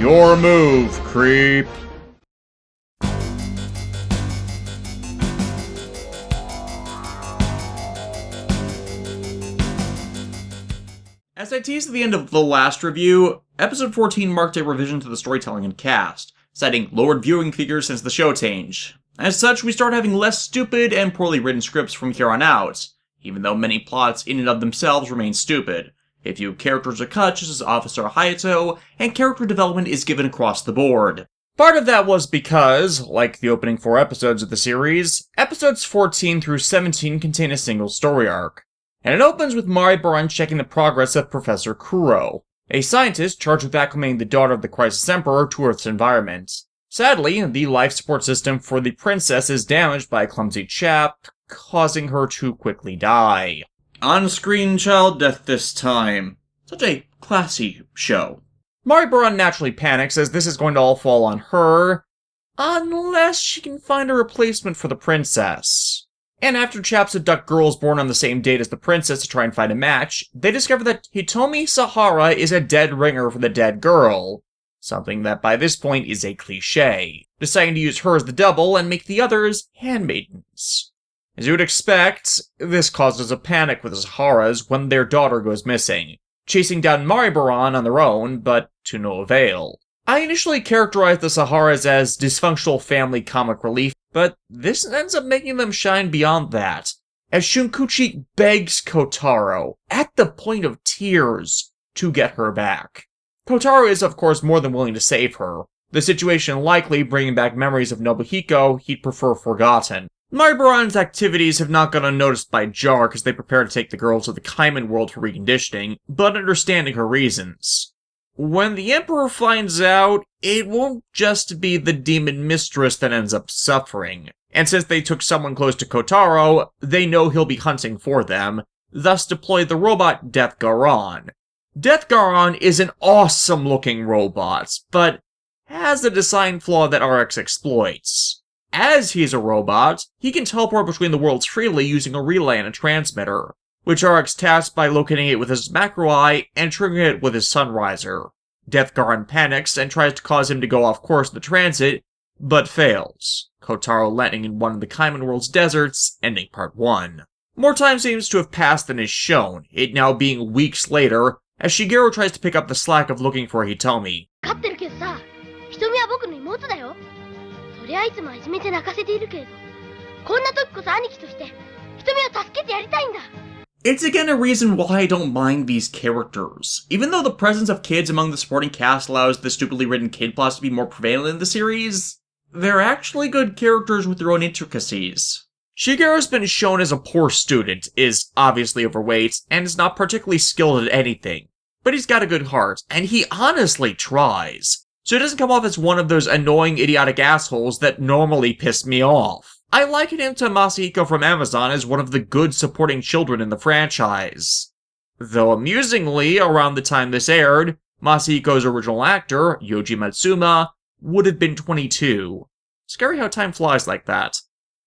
Your move, creep. As I teased at the end of the last review, episode 14 marked a revision to the storytelling and cast, citing lowered viewing figures since the show change. As such, we start having less stupid and poorly written scripts from here on out, even though many plots in and of themselves remain stupid. A few characters are cut, just as Officer Hayato, and character development is given across the board. Part of that was because, like the opening 4 episodes of the series, episodes 14 through 17 contain a single story arc. And it opens with Maribaran checking the progress of Professor Kuro, a scientist charged with acclimating the daughter of the Crisis Emperor to Earth's environment. Sadly, the life support system for the princess is damaged by a clumsy chap, causing her to quickly die. On-screen child death this time. Such a classy show. Maribaran naturally panics as this is going to all fall on her, unless she can find a replacement for the princess. And after chaps abduct girls born on the same date as the princess to try and find a match, they discover that Hitomi Sahara is a dead ringer for the dead girl. Something that by this point is a cliché, deciding to use her as the double and make the others handmaidens. As you would expect, this causes a panic with the Saharas when their daughter goes missing, chasing down Maribaran on their own, but to no avail. I initially characterized the Saharas as dysfunctional family comic relief, but this ends up making them shine beyond that, as Shunkuchi begs Kotaro, at the point of tears, to get her back. Kotaro is of course more than willing to save her, the situation likely bringing back memories of Nobuhiko he'd prefer forgotten. Maribaran's activities have not gone unnoticed by Jark as they prepare to take the girl to the Kaiman world for reconditioning, but understanding her reasons. When the Emperor finds out, it won't just be the demon mistress that ends up suffering. And since they took someone close to Kotaro, they know he'll be hunting for them, thus deploy the robot Death Garon. Death Garon is an awesome-looking robot, but has a design flaw that RX exploits. As he's a robot, he can teleport between the worlds freely using a relay and a transmitter, which RX tasks by locating it with his macro eye and triggering it with his sunriser. Death Garon panics and tries to cause him to go off course in the transit, but fails, Kotaro landing in one of the Kaiman world's deserts, ending part 1. More time seems to have passed than is shown, it now being weeks later, as Shigeru tries to pick up the slack of looking for Hitomi. It's again a reason why I don't mind these characters. Even though the presence of kids among the supporting cast allows the stupidly written kid plots to be more prevalent in the series, they're actually good characters with their own intricacies. Shigeru's been shown as a poor student, is obviously overweight, and is not particularly skilled at anything. But he's got a good heart, and he honestly tries. So he doesn't come off as one of those annoying idiotic assholes that normally piss me off. I liken him to Masahiko from Amazon as one of the good supporting children in the franchise. Though amusingly, around the time this aired, Masahiko's original actor, Yoji Matsuma, would have been 22. Scary how time flies like that.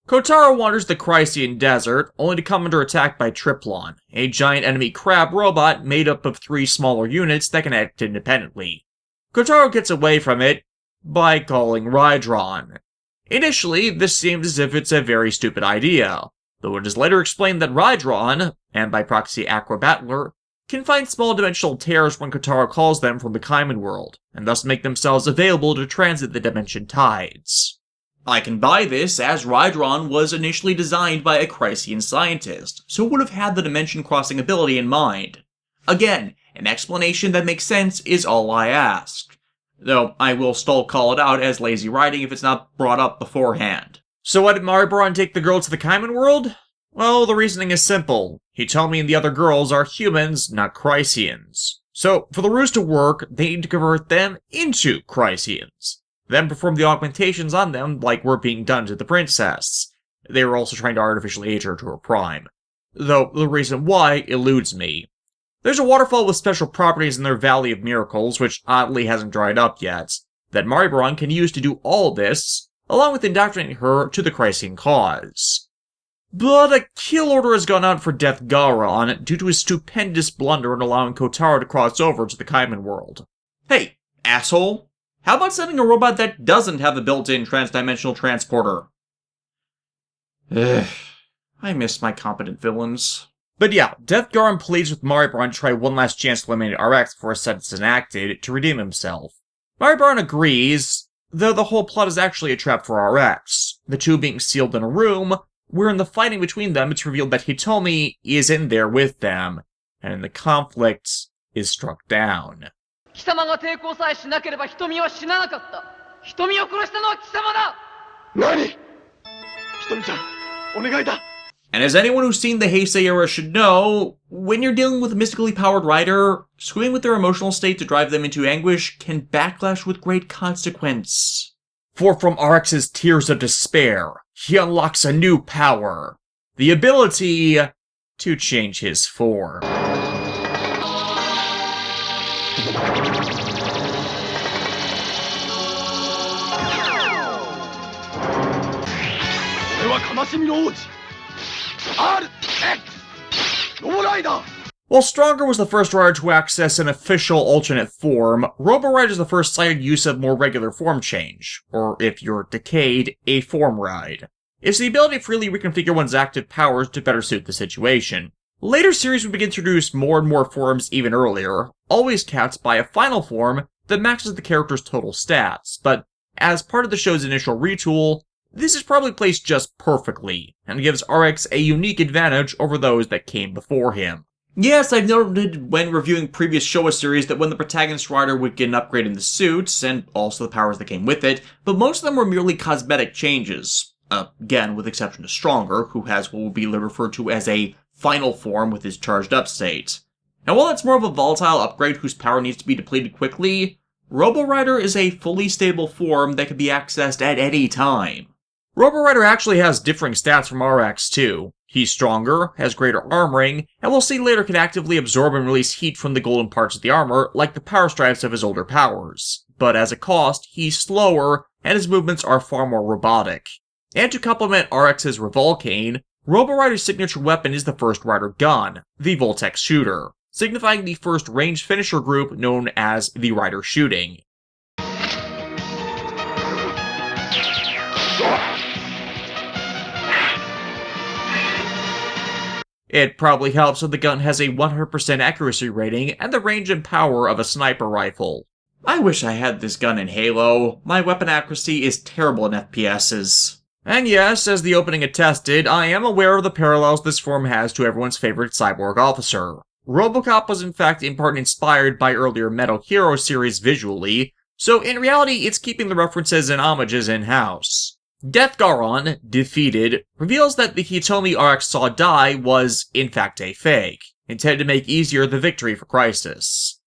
Kotaro wanders the Chrysian Desert, only to come under attack by Triplon, a giant enemy crab robot made up of 3 smaller units that can act independently. Kotaro gets away from it by calling Rydron. Initially, this seems as if it's a very stupid idea, though it is later explained that Rydron, and by proxy Aqua Battler, can find small dimensional tears when Kotaro calls them from the Kaiman world, and thus make themselves available to transit the dimension tides. I can buy this, as Rydron was initially designed by a Chrysian scientist, so would have had the dimension crossing ability in mind. Again, an explanation that makes sense is all I ask. Though I will still call it out as lazy writing if it's not brought up beforehand. So why did Maribaran take the girl to the Kaiman world? Well, the reasoning is simple. Hitomi and the other girls are humans, not Chrysians. So, for the ruse to work, they need to convert them into Chrysians. Then perform the augmentations on them like were being done to the princess. They were also trying to artificially age her to her prime. Though the reason why eludes me. There's a waterfall with special properties in their Valley of Miracles, which oddly hasn't dried up yet, that Maribaran can use to do all this, along with indoctrinating her to the Chrysian cause. But a kill order has gone out for Death Garon due to his stupendous blunder in allowing Kotaro to cross over to the Kaiman world. Hey, asshole! How about sending a robot that doesn't have a built-in transdimensional transporter? Ugh, I miss my competent villains. But yeah, Death Garon pleads with Maribaron to try one last chance to eliminate RX before his sentence is enacted to redeem himself. Maribaron agrees, though the whole plot is actually a trap for RX. The two being sealed in a room, where in the fighting between them it's revealed that Hitomi is in there with them, and the conflict is struck down. And as anyone who's seen the Heisei era should know, when you're dealing with a mystically powered rider, screwing with their emotional state to drive them into anguish can backlash with great consequence. For from RX's tears of despair, he unlocks a new power, the ability to change his form. While Stronger was the first rider to access an official alternate form, Robo Rider is the first cited use of more regular form change, or if you're decayed, a form ride. It's the ability to freely reconfigure one's active powers to better suit the situation. Later series would begin to introduce more and more forms even earlier, always capped by a final form that maxes the character's total stats, but as part of the show's initial retool, this is probably placed just perfectly, and gives RX a unique advantage over those that came before him. Yes, I've noted when reviewing previous Showa series that when the protagonist rider would get an upgrade in the suits, and also the powers that came with it, but most of them were merely cosmetic changes. Again, with exception to Stronger, who has what will be referred to as a final form with his charged up state. Now while it's more of a volatile upgrade whose power needs to be depleted quickly, Robo Rider is a fully stable form that can be accessed at any time. Robo Rider actually has differing stats from RX too. He's stronger, has greater armoring, and we'll see later can actively absorb and release heat from the golden parts of the armor like the power stripes of his older powers. But as a cost, he's slower, and his movements are far more robotic. And to complement RX's Revolcane, Robo Rider's signature weapon is the First Rider gun, the Voltex Shooter, signifying the first ranged finisher group known as the Rider Shooting. It probably helps that the gun has a 100% accuracy rating and the range and power of a sniper rifle. I wish I had this gun in Halo. My weapon accuracy is terrible in FPSs. And yes, as the opening attested, I am aware of the parallels this form has to everyone's favorite cyborg officer. RoboCop was in fact in part inspired by earlier Metal Hero series visually, so in reality it's keeping the references and homages in-house. Death Garon, defeated, reveals that the Hitomi RX saw die was, in fact, a fake, intended to make easier the victory for Crisis.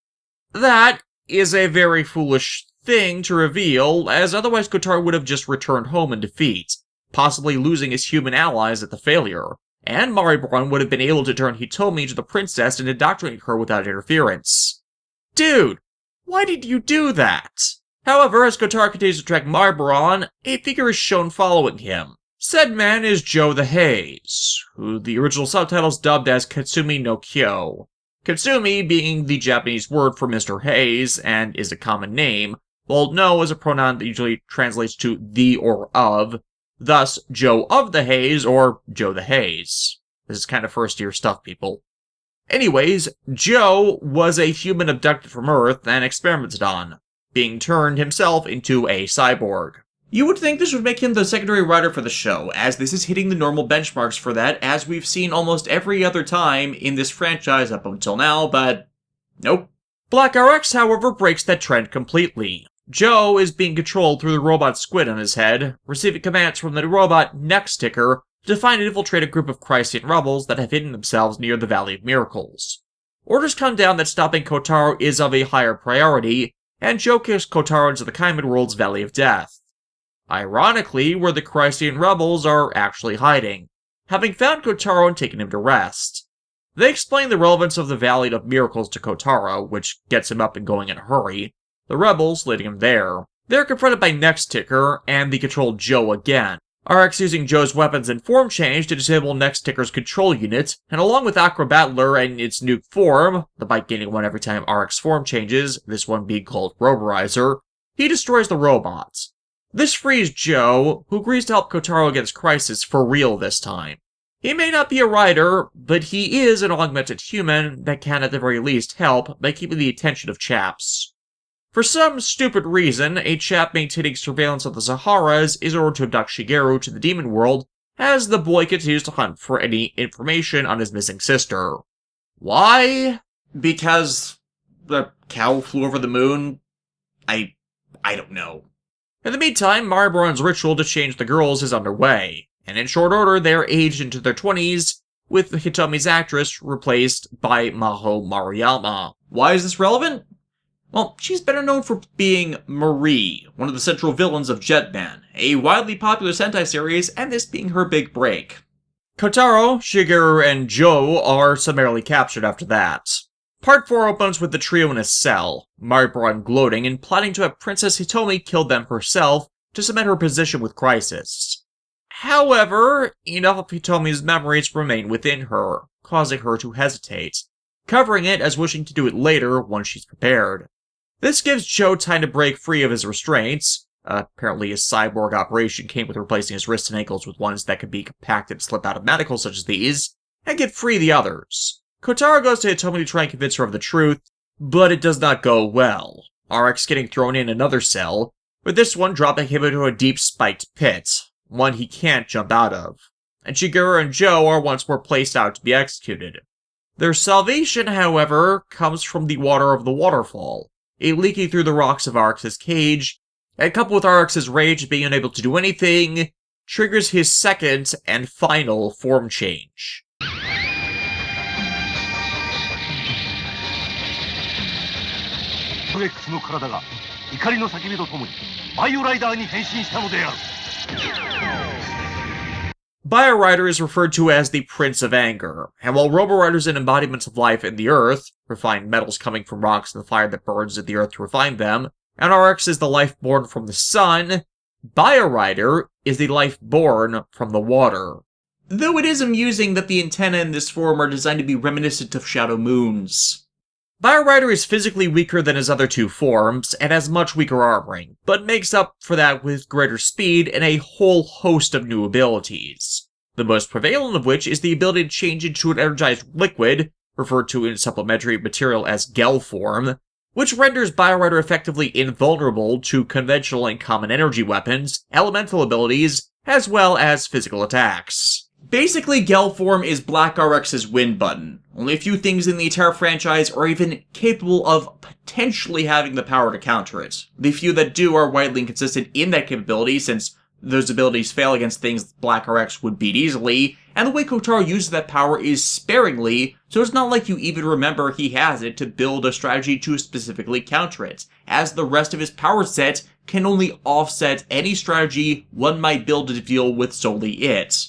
That is a very foolish thing to reveal, as otherwise Kotaro would have just returned home in defeat, possibly losing his human allies at the failure, and Maribaron would have been able to turn Hitomi into the princess and indoctrinate her without interference. Dude, why did you do that? However, as Kotaro continues to track Maribaron, a figure is shown following him. Said man is Joe the Haze, who the original subtitles dubbed as Katsumi no Kyo. Katsumi being the Japanese word for Mr. Haze and is a common name, while no is a pronoun that usually translates to the or of, thus Joe of the Haze or Joe the Haze. This is kind of first-year stuff, people. Anyways, Joe was a human abducted from Earth and experimented on, being turned himself into a cyborg. You would think this would make him the secondary rider for the show, as this is hitting the normal benchmarks for that, as we've seen almost every other time in this franchise up until now, but nope. Black RX, however, breaks that trend completely. Joe is being controlled through the robot squid on his head, receiving commands from the robot Next Ticker to find and infiltrate a group of Chrysian rebels that have hidden themselves near the Valley of Miracles. Orders come down that stopping Kotaro is of a higher priority, and Joe kicks Kotaro into the Kaiman world's Valley of Death. Ironically, where the Chrysian rebels are actually hiding, having found Kotaro and taken him to rest. They explain the relevance of the Valley of Miracles to Kotaro, which gets him up and going in a hurry, the rebels leading him there. They're confronted by Next Ticker and the controlled Joe again. RX using Joe's weapons and form change to disable Next Ticker's control unit, and along with Aqua Battler and its nuke form, the bike gaining one every time RX form changes, this one being called Robo Rider, he destroys the robots. This frees Joe, who agrees to help Kotaro against Crisis for real this time. He may not be a rider, but he is an augmented human that can at the very least help by keeping the attention of chaps. For some stupid reason, a chap maintaining surveillance of the Saharas is ordered to abduct Shigeru to the demon world as the boy continues to hunt for any information on his missing sister. Why? Because the cow flew over the moon? I don't know. In the meantime, Mariboran's ritual to change the girls is underway, and in short order they are aged into their 20s, with Hitomi's actress replaced by Maho Maruyama. Why is this relevant? Well, she's better known for being Marie, one of the central villains of Jetman, a widely popular Sentai series, and this being her big break. Kotaro, Shigeru, and Joe are summarily captured after that. Part 4 opens with the trio in a cell, Mariboran gloating and plotting to have Princess Hitomi kill them herself to cement her position with Crisis. However, enough of Hitomi's memories remain within her, causing her to hesitate, covering it as wishing to do it later once she's prepared. This gives Joe time to break free of his restraints. Apparently his cyborg operation came with replacing his wrists and ankles with ones that could be compacted to slip out of manacles such as these, and get free the others. Kotaro goes to Hitomi to try and convince her of the truth, but it does not go well. RX getting thrown in another cell, with this one dropping him into a deep spiked pit, one he can't jump out of. And Shigeru and Joe are once more placed out to be executed. Their salvation, however, comes from the water of the waterfall, leaking through the rocks of RX's cage, and coupled with RX's rage at being unable to do anything, triggers his second and final form change. RX の体が怒りの叫びとともにバイオライダーに変身したのである。Bio Rider is referred to as the Prince of Anger, and while Robo Rider is an embodiment of life in the earth, refined metals coming from rocks and the fire that burns at the earth to refine them, and RX is the life born from the sun, Bio Rider is the life born from the water. Though it is amusing that the antennae in this form are designed to be reminiscent of Shadowmoon's. Bio Rider is physically weaker than his other two forms, and has much weaker armoring, but makes up for that with greater speed and a whole host of new abilities. The most prevalent of which is the ability to change into an energized liquid, referred to in supplementary material as Gel form, which renders Bio Rider effectively invulnerable to conventional and common energy weapons, elemental abilities, as well as physical attacks. Basically, Gel form is Black RX's win button. Only a few things in the entire franchise are even capable of potentially having the power to counter it. The few that do are widely inconsistent in that capability, since those abilities fail against things Black RX would beat easily, and the way Kotaro uses that power is sparingly, so it's not like you even remember he has it to build a strategy to specifically counter it, as the rest of his power set can only offset any strategy one might build to deal with solely it.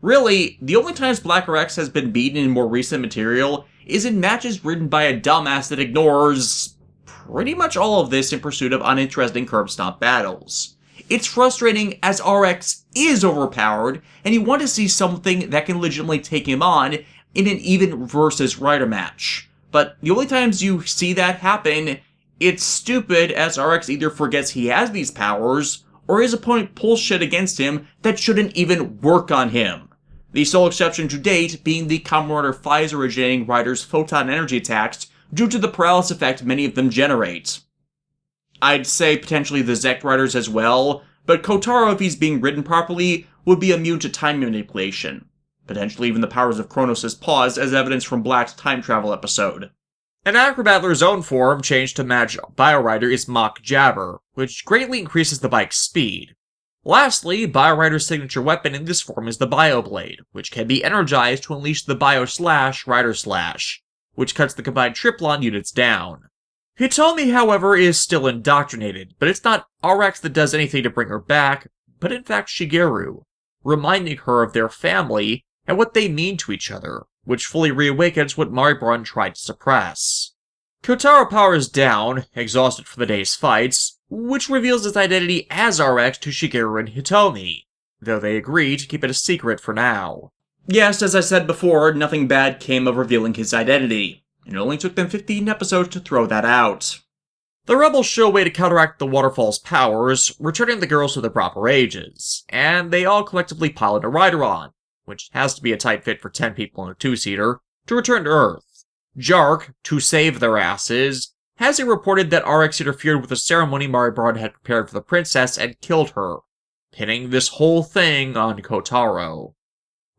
Really, the only times Black RX has been beaten in more recent material is in matches ridden by a dumbass that ignores pretty much all of this in pursuit of uninteresting curb stomp battles. It's frustrating as RX is overpowered, and you want to see something that can legitimately take him on in an even versus Rider match. But the only times you see that happen, it's stupid as RX either forgets he has these powers, or his opponent pulls shit against him that shouldn't even work on him. The sole exception to date being the Kamen Rider Pfizer originating Rider's photon energy attacks due to the paralysis effect many of them generate. I'd say potentially the Zect Riders as well, but Kotaro, if he's being ridden properly, would be immune to time manipulation. Potentially even the powers of Kronos' pause, as evidenced from Black's time travel episode. An Acrobattler's own form changed to match Bio Rider is Mach Jabber, which greatly increases the bike's speed. Lastly, Bio Rider's signature weapon in this form is the Bio Blade, which can be energized to unleash the Bio Slash Rider Slash, which cuts the combined Triplon units down. Hitomi, however, is still indoctrinated, but it's not RX that does anything to bring her back, but in fact Shigeru, reminding her of their family and what they mean to each other, which fully reawakens what Mariboran tried to suppress. Kotaro powers down, exhausted from the day's fights, which reveals his identity as RX to Shigeru and Hitomi, though they agree to keep it a secret for now. Yes, as I said before, nothing bad came of revealing his identity. It only took them 15 episodes to throw that out. The rebels show a way to counteract the waterfall's powers, returning the girls to their proper ages, and they all collectively pilot a Rideron, which has to be a tight fit for 10 people in a 2-seater, to return to Earth. Jark, to save their asses, has it reported that RX interfered with the ceremony Maribard had prepared for the princess and killed her, pinning this whole thing on Kotaro.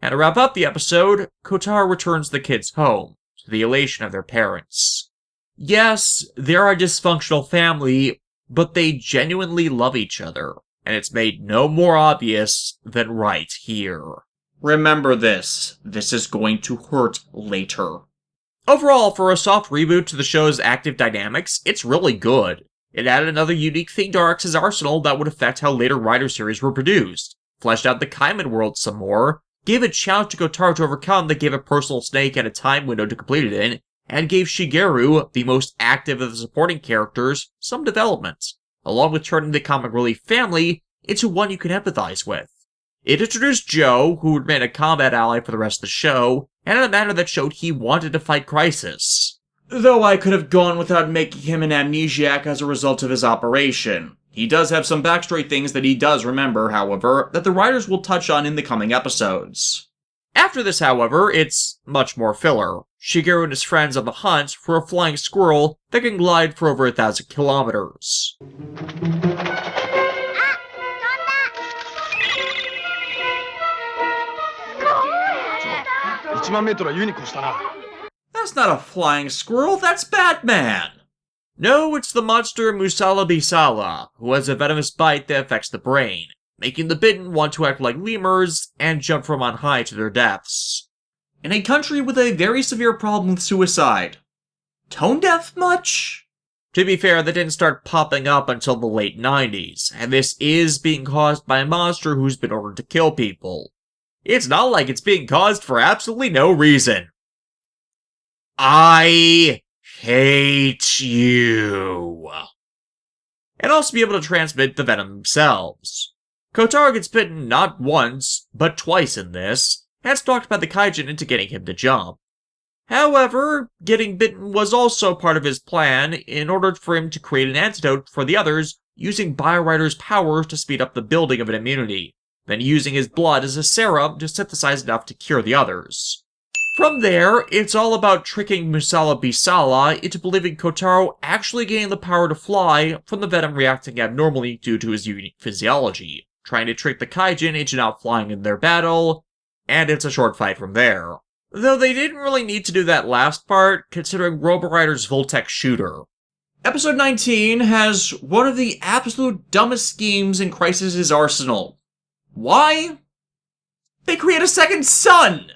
And to wrap up the episode, Kotaro returns the kids home, to the elation of their parents. Yes, they're a dysfunctional family, but they genuinely love each other, and it's made no more obvious than right here. Remember this. This is going to hurt later. Overall, for a soft reboot to the show's active dynamics, it's really good. It added another unique thing to RX's arsenal that would affect how later Rider series were produced, fleshed out the Kamen world some more, gave a challenge to Kotaro to overcome that gave a personal stake and a time window to complete it in, and gave Shigeru, the most active of the supporting characters, some development, along with turning the comic relief family into one you can empathize with. It introduced Joe, who would remain a combat ally for the rest of the show, and in a manner that showed he wanted to fight Crisis. Though I could have gone without making him an amnesiac as a result of his operation. He does have some backstory things that he does remember, however, that the writers will touch on in the coming episodes. After this, however, it's much more filler. Shigeru and his friends on the hunt for a flying squirrel that can glide for over 1,000 kilometers. That's not a flying squirrel, that's Batman! No, it's the monster Musala Bisala, who has a venomous bite that affects the brain, making the bitten want to act like lemurs and jump from on high to their deaths. In a country with a very severe problem with suicide. Tone deaf much? To be fair, they didn't start popping up until the late 90s, and this is being caused by a monster who's been ordered to kill people. It's not like it's being caused for absolutely no reason. I hate you. And also be able to transmit the venom themselves. Kotaro gets bitten not once, but twice in this, and it's talked by the Kaijin into getting him to jump. However, getting bitten was also part of his plan in order for him to create an antidote for the others using BioRider's powers to speed up the building of an immunity, then using his blood as a serum to synthesize enough to cure the others. From there, it's all about tricking Musala Bisala into believing Kotaro actually gained the power to fly from the venom reacting abnormally due to his unique physiology, trying to trick the Kaijin into not flying in their battle, and it's a short fight from there. Though they didn't really need to do that last part, considering Robo Rider's Voltec shooter. Episode 19 has one of the absolute dumbest schemes in Crisis' arsenal. Why? They create a second sun!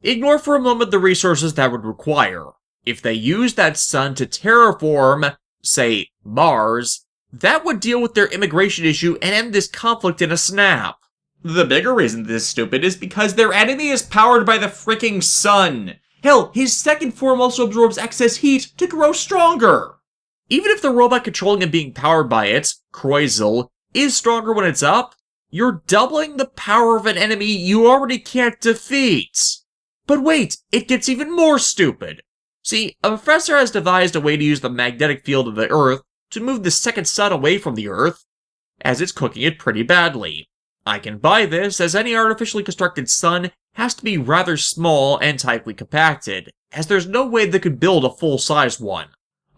Ignore for a moment the resources that would require. If they used that sun to terraform, say, Mars, that would deal with their immigration issue and end this conflict in a snap. The bigger reason this is stupid is because their enemy is powered by the freaking sun. Hell, his second form also absorbs excess heat to grow stronger. Even if the robot controlling and being powered by it, Kroizel, is stronger when it's up, you're doubling the power of an enemy you already can't defeat. But wait, it gets even more stupid. See, a professor has devised a way to use the magnetic field of the Earth to move the second sun away from the Earth, as it's cooking it pretty badly. I can buy this, as any artificially constructed sun has to be rather small and tightly compacted, as there's no way they could build a full-size one.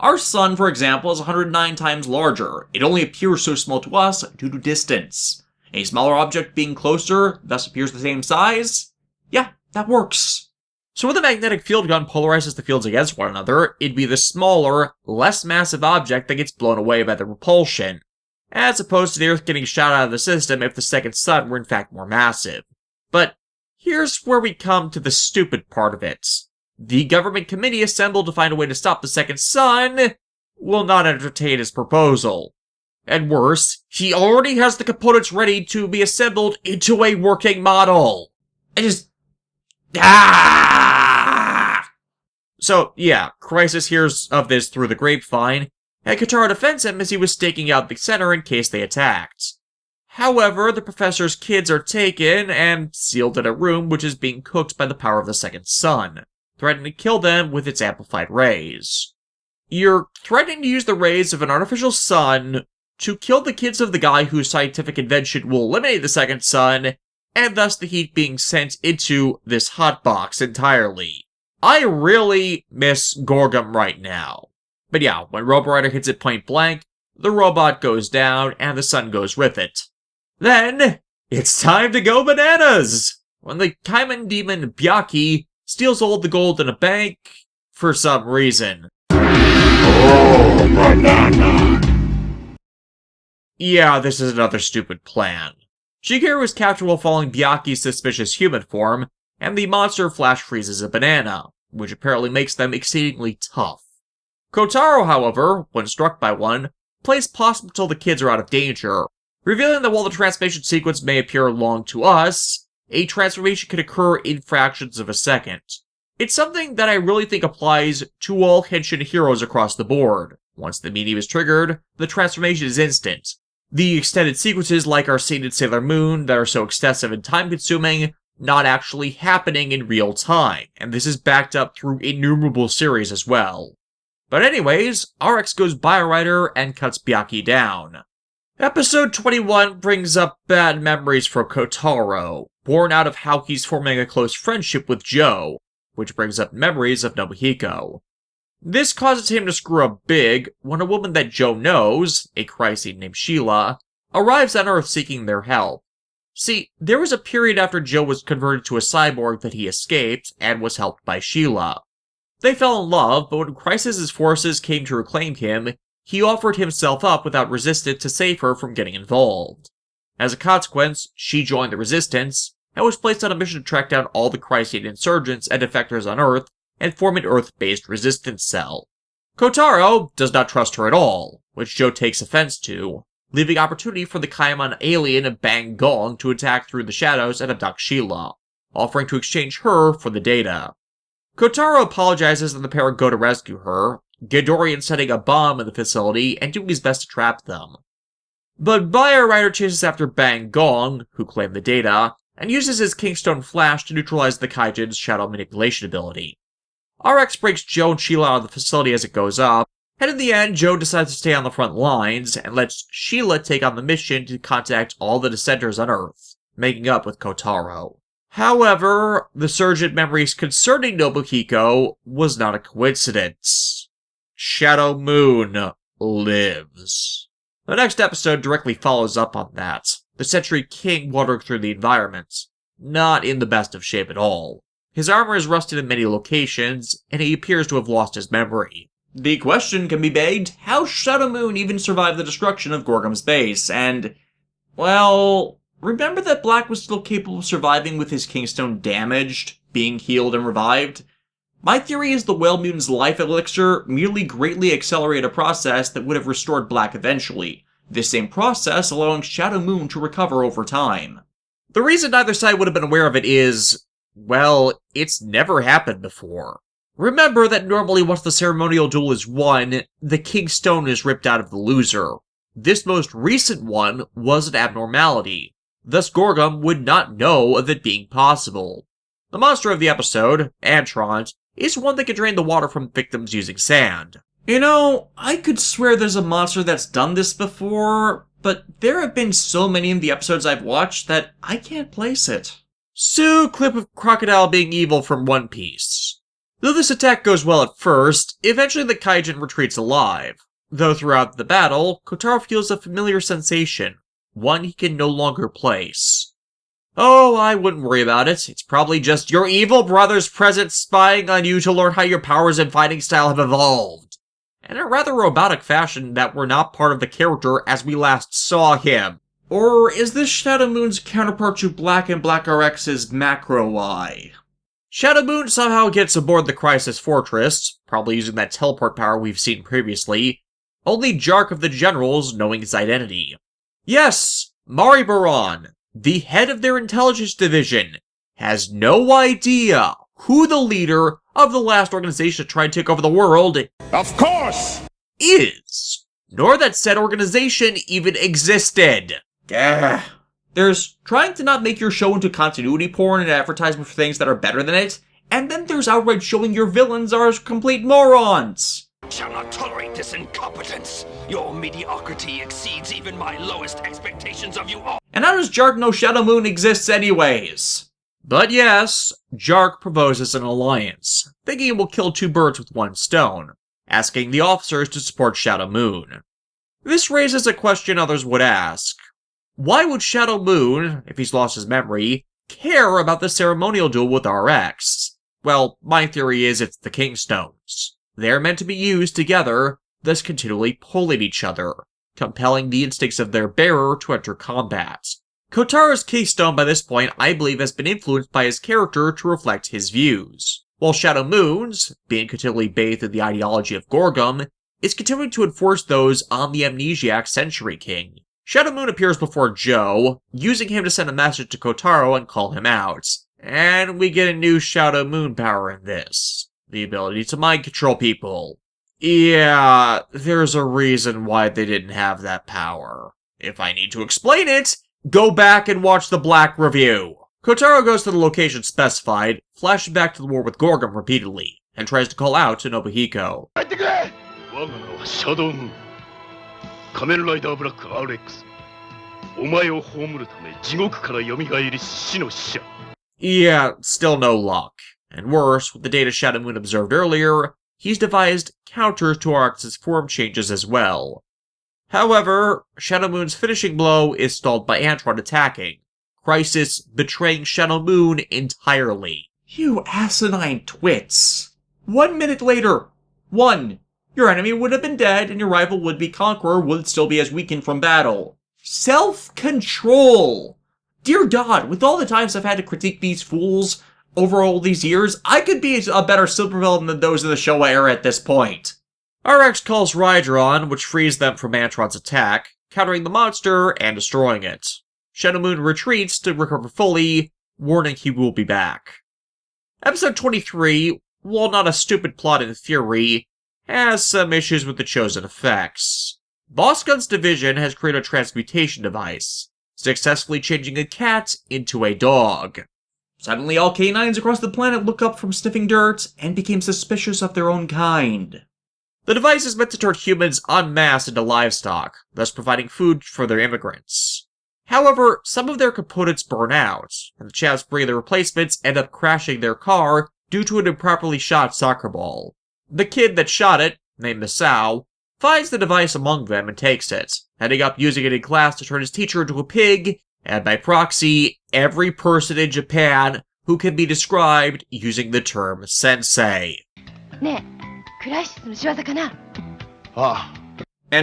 Our sun, for example, is 109 times larger. It only appears so small to us due to distance. A smaller object being closer thus appears the same size? Yeah, that works. So when the magnetic field gun polarizes the fields against one another, it'd be the smaller, less massive object that gets blown away by the repulsion, as opposed to the Earth getting shot out of the system if the second sun were in fact more massive. But here's where we come to the stupid part of it. The government committee assembled to find a way to stop the second sun will not entertain his proposal. And worse, he already has the components ready to be assembled into a working model. So, yeah, Crisis hears of this through the grapevine, and Kotaro defends him as he was staking out the center in case they attacked. However, the professor's kids are taken and sealed in a room which is being cooked by the power of the second sun, threatening to kill them with its amplified rays. You're threatening to use the rays of an artificial sun to kill the kids of the guy whose scientific invention will eliminate the second sun, and thus the heat being sent into this hotbox entirely. I really miss Gorgum right now. But yeah, when Robo Rider hits it point blank, the robot goes down and the sun goes with it. Then, it's time to go bananas! When the Kamen demon Byaki steals all the gold in a bank for some reason. Oh, banana! Yeah, this is another stupid plan. Shigeru is captured while following Byaki's suspicious human form, and the monster flash freezes a banana, which apparently makes them exceedingly tough. Kotaro, however, when struck by one, plays possum until the kids are out of danger, revealing that while the transformation sequence may appear long to us, a transformation can occur in fractions of a second. It's something that I really think applies to all Henshin heroes across the board. Once the medium is triggered, the transformation is instant. The extended sequences like our scene in Sailor Moon that are so extensive and time-consuming, not actually happening in real time, and this is backed up through innumerable series as well. But anyways, RX goes Bio Rider and cuts Byaki down. Episode 21 brings up bad memories for Kotaro, born out of how he's forming a close friendship with Joe, which brings up memories of Nobuhiko. This causes him to screw up big when a woman that Joe knows, a Chryseid named Sheila, arrives on Earth seeking their help. See, there was a period after Joe was converted to a cyborg that he escaped and was helped by Sheila. They fell in love, but when Chryseid's forces came to reclaim him, he offered himself up without resistance to save her from getting involved. As a consequence, she joined the Resistance, and was placed on a mission to track down all the Chryseid insurgents and defectors on Earth, and form an Earth-based resistance cell. Kotaro does not trust her at all, which Joe takes offense to, leaving opportunity for the Kaimon alien Bang Gong to attack through the shadows and abduct Sheila, offering to exchange her for the data. Kotaro apologizes and the pair go to rescue her, Ghidorah setting a bomb in the facility and doing his best to trap them. But Bio Rider chases after Bang Gong, who claimed the data, and uses his Kingstone Flash to neutralize the Kaijin's shadow manipulation ability. RX breaks Joe and Sheila out of the facility as it goes up, and in the end, Joe decides to stay on the front lines and lets Sheila take on the mission to contact all the dissenters on Earth, making up with Kotaro. However, the surge in memories concerning Nobuhiko was not a coincidence. Shadowmoon lives. The next episode directly follows up on that, the Century King wandering through the environment. Not in the best of shape at all. His armor is rusted in many locations, and he appears to have lost his memory. The question can be begged, how Shadowmoon even survived the destruction of Gorgum's base, and, well, remember that Black was still capable of surviving with his Kingstone damaged, being healed and revived? My theory is the Whale Mutant's life elixir merely greatly accelerated a process that would have restored Black eventually, this same process allowing Shadowmoon to recover over time. The reason neither side would have been aware of it is, well, it's never happened before. Remember that normally once the ceremonial duel is won, the Kingstone is ripped out of the loser. This most recent one was an abnormality. Thus Gorgum would not know of it being possible. The monster of the episode, Antront, is one that can drain the water from victims using sand. You know, I could swear there's a monster that's done this before, but there have been so many in the episodes I've watched that I can't place it. So, clip of Crocodile being evil from One Piece. Though this attack goes well at first, eventually the Kaijin retreats alive. Though throughout the battle, Kotaro feels a familiar sensation, one he can no longer place. Oh, I wouldn't worry about it. It's probably just your evil brother's presence spying on you to learn how your powers and fighting style have evolved. And in a rather robotic fashion that were not part of the character as we last saw him. Or is this Shadowmoon's counterpart to Black and Black RX's Macro Eye? Shadowmoon somehow gets aboard the Crisis Fortress, probably using that teleport power we've seen previously, only Jark of the Generals knowing his identity. Yes, Mari Baran, the head of their intelligence division, has no idea who the leader of the last organization that tried to take over the world, Of course! is, nor that said organization even existed. Gah. There's trying to not make your show into continuity porn and advertisement for things that are better than it, and then there's outright showing your villains are complete morons. shall not tolerate this incompetence. Your mediocrity exceeds even my lowest expectations of you all. And how does Jark know Shadowmoon exists anyways? But yes, Jark proposes an alliance, thinking it will kill two birds with one stone, asking the officers to support Shadowmoon. This raises a question others would ask. Why would Shadowmoon, if he's lost his memory, care about the ceremonial duel with RX? Well, my theory is it's the King Stones. They're meant to be used together, thus continually pulling each other, compelling the instincts of their bearer to enter combat. Kotaro's keystone by this point, I believe, has been influenced by his character to reflect his views, while Shadowmoon's, being continually bathed in the ideology of Gorgum, is continuing to enforce those on the amnesiac Century King. Shadowmoon appears before Joe, using him to send a message to Kotaro and call him out, and we get a new Shadowmoon power in this, the ability to mind control people. Yeah, there's a reason why they didn't have that power. If I need to explain it, go back and watch the Black review. Kotaro goes to the location specified, flashing back to the war with Gorgum repeatedly, and tries to call out to Nobuhiko. 我が名はシャドウムーン。仮面ライダーブラック RX。お前を葬るため地獄から蘇り死の使者。Yeah, still no luck. And worse, with the data Shadowmoon observed earlier, he's devised counters to RX's form changes as well. However, Shadowmoon's finishing blow is stalled by Antron attacking, Crisis betraying Shadowmoon entirely. You asinine twits. 1 minute later, 1. Your enemy would have been dead and your rival would-be conqueror would still be as weakened from battle. Self-control! Dear God, with all the times I've had to critique these fools over all these years, I could be a better supervillain than those of the Showa era at this point. RX calls Rider on, which frees them from Antron's attack, countering the monster and destroying it. Shadowmoon retreats to recover fully, warning he will be back. Episode 23, while not a stupid plot in theory, has some issues with the chosen effects. Boss Gun's division has created a transmutation device, successfully changing a cat into a dog. Suddenly all canines across the planet look up from sniffing dirt and became suspicious of their own kind. The device is meant to turn humans en masse into livestock, thus providing food for their immigrants. However, some of their components burn out, and the chavs bringing the replacements end up crashing their car due to an improperly shot soccer ball. The kid that shot it, named Misao, finds the device among them and takes it, ending up using it in class to turn his teacher into a pig, and by proxy, every person in Japan who can be described using the term sensei. And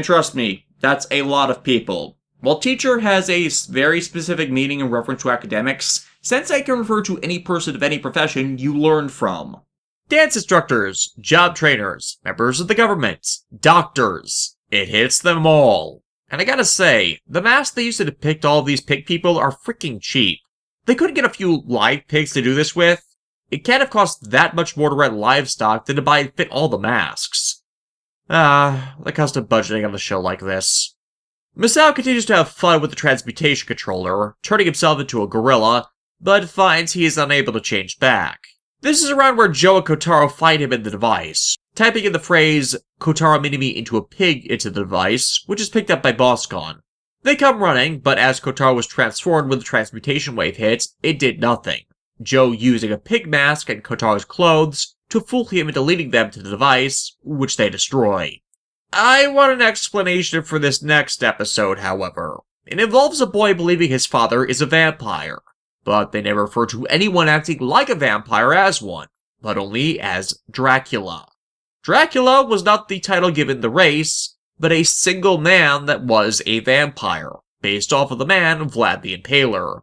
trust me, that's a lot of people. While teacher has a very specific meaning in reference to academics, sensei can refer to any person of any profession you learn from. Dance instructors, job trainers, members of the government, doctors. It hits them all. And I gotta say, the masks they use to depict all of these pig people are freaking cheap. They couldn't get a few live pigs to do this with. It can't have cost that much more to rent livestock than to buy and fit all the masks. The custom budgeting of a show like this. Misao continues to have fun with the transmutation controller, turning himself into a gorilla, but finds he is unable to change back. This is around where Joe and Kotaro find him in the device, typing in the phrase, Kotaro made me into a pig into the device, which is picked up by Bosscon. They come running, but as Kotaro was transformed when the transmutation wave hits, it did nothing. Joe using a pig mask and Kotaro's clothes to fool him into leading them to the device, which they destroy. I want an explanation for this next episode, however. It involves a boy believing his father is a vampire, but they never refer to anyone acting like a vampire as one, but only as Dracula. Dracula was not the title given the race, but a single man that was a vampire, based off of the man Vlad the Impaler.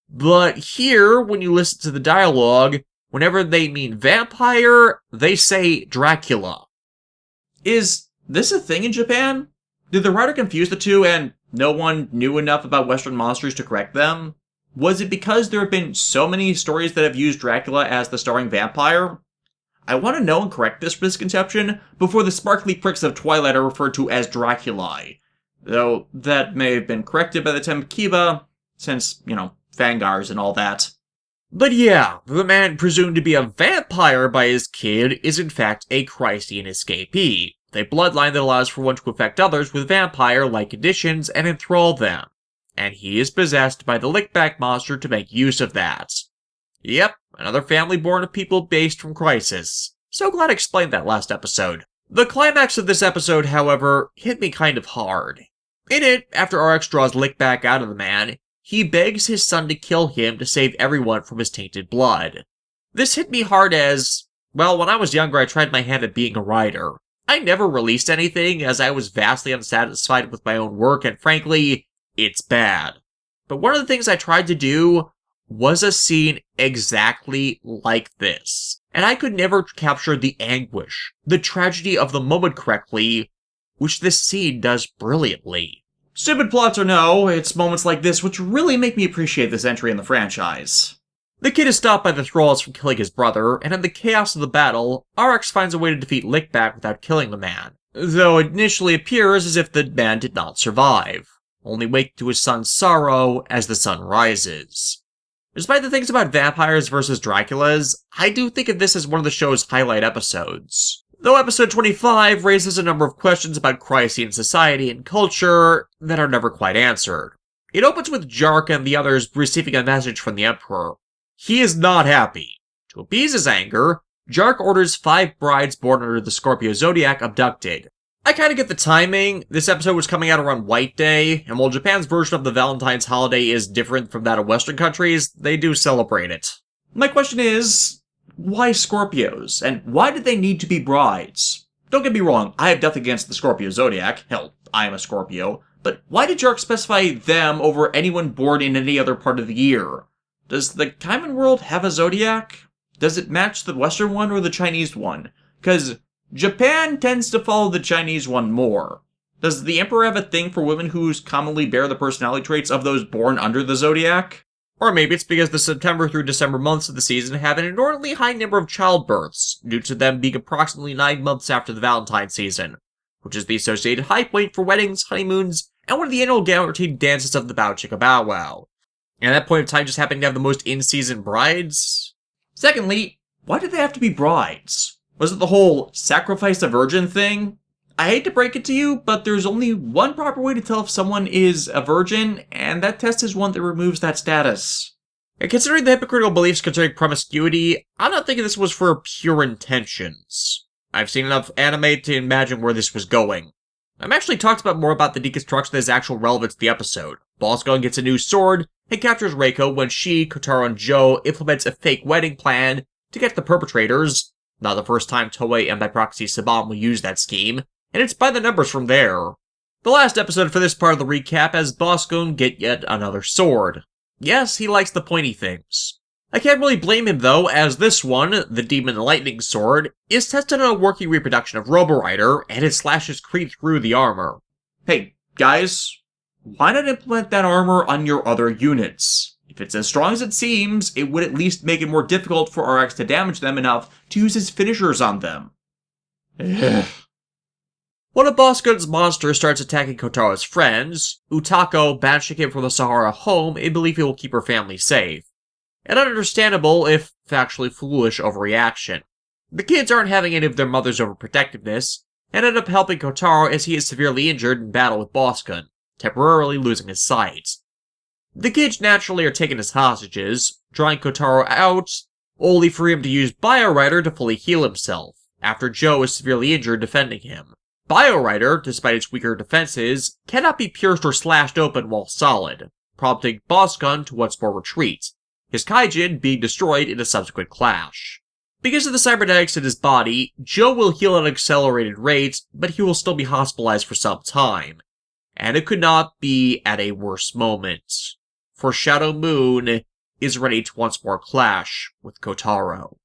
But here, when you listen to the dialogue, whenever they mean vampire, they say Dracula. Is this a thing in Japan? Did the writer confuse the two and no one knew enough about Western monsters to correct them? Was it because there have been so many stories that have used Dracula as the starring vampire? I want to know and correct this misconception before the sparkly pricks of Twilight are referred to as Draculae. Though that may have been corrected by the time of Kiba, since, Fangars and all that. But yeah, the man presumed to be a vampire by his kid is in fact a Chrysian escapee, a bloodline that allows for one to affect others with vampire-like conditions and enthrall them, and he is possessed by the lickback monster to make use of that. Yep, another family born of people based from Crisis. So glad I explained that last episode. The climax of this episode, however, hit me kind of hard. In it, after RX draws lickback out of the man, he begs his son to kill him to save everyone from his tainted blood. This hit me hard as, well, when I was younger I tried my hand at being a writer. I never released anything as I was vastly unsatisfied with my own work and frankly, it's bad. But one of the things I tried to do was a scene exactly like this. And I could never capture the anguish, the tragedy of the moment correctly, which this scene does brilliantly. Stupid plots or no, it's moments like this which really make me appreciate this entry in the franchise. The kid is stopped by the thralls from killing his brother, and in the chaos of the battle, RX finds a way to defeat Lickback without killing the man, though it initially appears as if the man did not survive, only waking to his son's sorrow as the sun rises. Despite the things about vampires versus Draculas, I do think of this as one of the show's highlight episodes. Though episode 25 raises a number of questions about Chrysian society and culture that are never quite answered. It opens with Jark and the others receiving a message from the Emperor. He is not happy. To appease his anger, Jark orders 5 brides born under the Scorpio zodiac abducted. I kinda get the timing. This episode was coming out around White Day, and while Japan's version of the Valentine's holiday is different from that of Western countries, they do celebrate it. My question is, why Scorpios? And why did they need to be brides? Don't get me wrong, I have nothing against the Scorpio zodiac. Hell, I am a Scorpio. But why did Jark specify them over anyone born in any other part of the year? Does the Kamen world have a zodiac? Does it match the Western one or the Chinese one? Because Japan tends to follow the Chinese one more. Does the Emperor have a thing for women who commonly bear the personality traits of those born under the zodiac? Or maybe it's because the September through December months of the season have an inordinately high number of childbirths, due to them being approximately 9 months after the Valentine season, which is the associated high point for weddings, honeymoons, and one of the annual guaranteed dances of the Bao Chicka Bow Wow. And at that point of time just happening to have the most in-season brides? Secondly, why did they have to be brides? Was it the whole sacrifice a virgin thing? I hate to break it to you, but there's only one proper way to tell if someone is a virgin, and that test is one that removes that status. And considering the hypocritical beliefs concerning promiscuity, I'm not thinking this was for pure intentions. I've seen enough anime to imagine where this was going. I'm actually talked about more about the deconstruction that is actual relevant to the episode. Boss Gun gets a new sword, and captures Reiko when she, Kotaro, and Joe implements a fake wedding plan to get the perpetrators. Not the first time Toei and by proxy Saban will use that scheme, and it's by the numbers from there. The last episode for this part of the recap has Boss Gun get yet another sword. Yes, he likes the pointy things. I can't really blame him though, as this one, the Demon Lightning Sword, is tested on a working reproduction of Robo Rider, and its slashes creep through the armor. Hey, guys, why not implement that armor on your other units? If it's as strong as it seems, it would at least make it more difficult for RX to damage them enough to use his finishers on them. One of Boss Gun's monsters starts attacking Kotaro's friends, Utako banishing him from the Sahara home in belief he will keep her family safe. An understandable, if factually foolish, overreaction. The kids aren't having any of their mother's overprotectiveness, and end up helping Kotaro as he is severely injured in battle with Boss Gun, temporarily losing his sight. The kids naturally are taken as hostages, drawing Kotaro out, only for him to use Bio Rider to fully heal himself, after Joe is severely injured defending him. Bio Rider, despite its weaker defenses, cannot be pierced or slashed open while solid, prompting Boss Gun to once more retreat, his Kaijin being destroyed in a subsequent clash. Because of the cybernetics in his body, Joe will heal at an accelerated rate, but he will still be hospitalized for some time. And it could not be at a worse moment, for Shadowmoon is ready to once more clash with Kotaro.